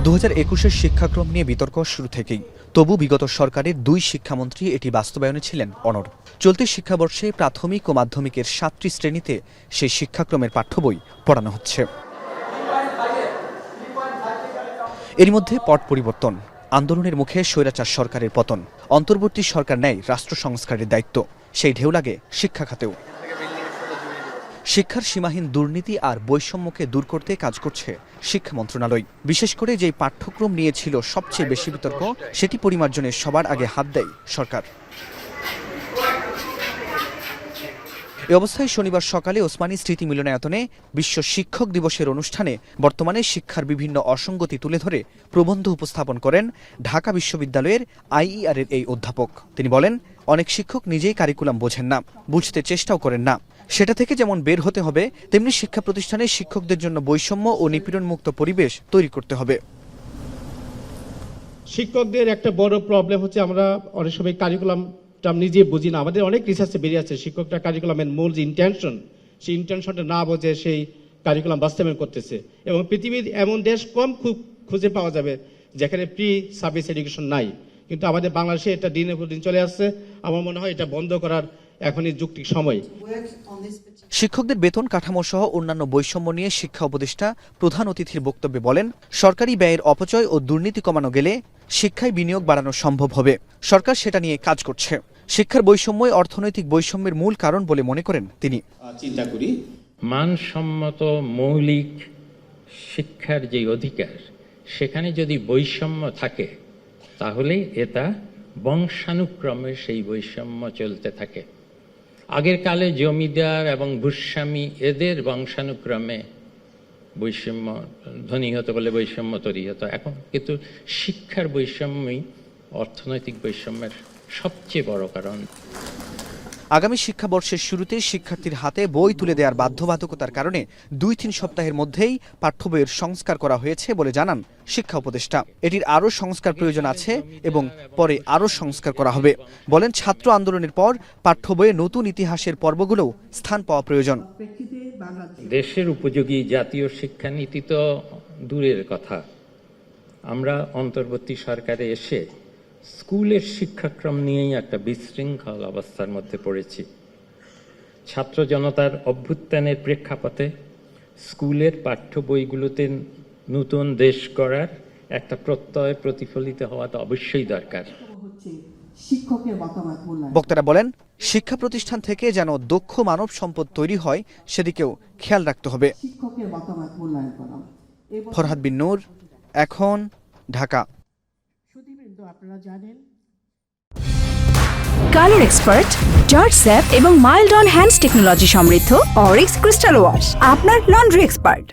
2021-এর শিক্ষাক্রম নিয়ে বিতর্ক শুরু থেকেই। তবু বিগত সরকারের 2 শিক্ষামন্ত্রী এটি বাস্তবায়নে ছিলেন অনড়। চলতি শিক্ষাবর্ষে প্রাথমিক ও মাধ্যমিকের 7টি শ্রেণীতে সেই শিক্ষাক্রমের পাঠ্য বই পড়ানো হচ্ছে। এর মধ্যে পট পরিবর্তন, আন্দোলনের মুখে স্বৈরাচার সরকারের পতন, অন্তর্বর্তী সরকার নেয় রাষ্ট্র সংস্কারের দায়িত্ব। সেই ঢেউ লাগে শিক্ষা খাতেও। শিক্ষার সীমাহীন দুর্নীতি আর বৈষম্যকে দূর করতে কাজ করছে শিক্ষা মন্ত্রণালয়। বিশেষ করে যেই পাঠ্যক্রম নিয়ে ছিল সবচেয়ে বেশি বিতর্ক, সেটি পরিমার্জনে সবার আগে হাত দেয় সরকার। এ অবস্থায় শনিবার সকালে ওসমানী স্মৃতি মিলনায়তনে বিশ্ব শিক্ষক দিবসের অনুষ্ঠানে বর্তমানে শিক্ষার বিভিন্ন অসঙ্গতি তুলে ধরে প্রবন্ধ উপস্থাপন করেন ঢাকা বিশ্ববিদ্যালয়ের IER এর এই অধ্যাপক। তিনি বলেন, অনেক শিক্ষক নিজেই কারিকুলাম বোঝেন না, বুঝতে চেষ্টাও করেন না। সেটা থেকে যেমন বের হতে হবে, তেমনি শিক্ষা প্রতিষ্ঠানে শিক্ষকদের জন্য বৈষম্য ও নিপীড়নমুক্ত পরিবেশ তৈরি করতে হবে। শিক্ষকদের একটা বড় প্রবলেম হচ্ছে আমরা অনেক সময় কারিকুলাম নিজে বুঝি না। আমাদের অনেক রিসার্চে বেরিয়ে আছে শিক্ষকরা কারিকুলামের মূল যে ইন্টেনশন, সেই ইন্টেনশনটা না বোঝে সেই কারিকুলাম বাস্তবায়ন করতেছে। এবং পৃথিবীর এমন দেশ কম খুব খুঁজে পাওয়া যাবে যেখানে প্রি সার্ভিস এডুকেশন নাই, কিন্তু আমাদের বাংলাদেশে এটা দিনের পর দিন চলে আসছে। আমার মনে হয় এটা বন্ধ করার এখনই যুক্তির সময়। শিক্ষকদের বেতন কাঠামো সহ অন্যান্য বৈষম্য নিয়ে শিক্ষা উপদেষ্টা প্রধান অতিথির বক্তব্যে বলেন, সরকারি ব্যয়ের অপচয় ও দুর্নীতি কমানো গেলে শিক্ষায় বিনিয়োগ বাড়ানো সম্ভব হবে। সরকার সেটা নিয়ে কাজ করছে। শিক্ষার বৈষম্যই অর্থনৈতিক বৈষম্যের মূল কারণ বলে মনে করেন তিনি। চিন্তা করি মানসম্মত মৌলিক শিক্ষার যে অধিকার, সেখানে যদি বৈষম্য থাকে তাহলে এটা বংশানুক্রমে সেই বৈষম্য চলতে থাকে। আগের কালে জমিদার এবং ভূস্বামী এদের বংশানুক্রমে বৈষম্য, ধনী হতে বলে বৈষম্য তৈরি হতো। এখন কিন্তু শিক্ষার বৈষম্যই অর্থনৈতিক বৈষম্যের সবচেয়ে বড় কারণ। আগামী শিক্ষাবর্ষের শুরুতে শিক্ষার্থীর হাতে বই তুলে দেওয়ার বাধ্যবাধকতার কারণে 2-3 সপ্তাহের মধ্যেই পাঠ্য বইয়ের সংস্কার করা হয়েছে বলে জানান শিক্ষা উপদেষ্টা। এটির আরও সংস্কার প্রয়োজন আছে এবং পরে আরও সংস্কার করা হবে। বলেন, ছাত্র আন্দোলনের পর পাঠ্য বইয়ে নতুন ইতিহাসের পর্বগুলোও স্থান পাওয়া প্রয়োজন। দেশের উপযোগী জাতীয় শিক্ষানীতি তো দূরের কথা, আমরা অন্তর্বর্তী সরকারে এসে স্কুলের শিক্ষাক্রম নিয়েই একটা বিশৃঙ্খল অবস্থার মধ্যে পড়েছি। ছাত্র জনতার অভ্যুত্থানের প্রেক্ষাপটে স্কুলের পাঠ্য বইগুলোতে নতুন দেশ গড়ার একটা প্রত্যয় প্রতিফলিত হওয়া তো অবশ্যই দরকার। বক্তারা বলেন, শিক্ষা প্রতিষ্ঠান থেকে যেন দক্ষ মানব সম্পদ তৈরি হয় সেদিকেও খেয়াল রাখতে হবে। ফরহাদ বিন নূর, এখন, Dhaka. Colour expert, George sap এবং মাইল্ড অন হ্যান্ডস টেকনোলজি সমৃদ্ধ অরিক্স ক্রিস্টাল ওয়াশ আপনার লন্ড্রি এক্সপার্ট।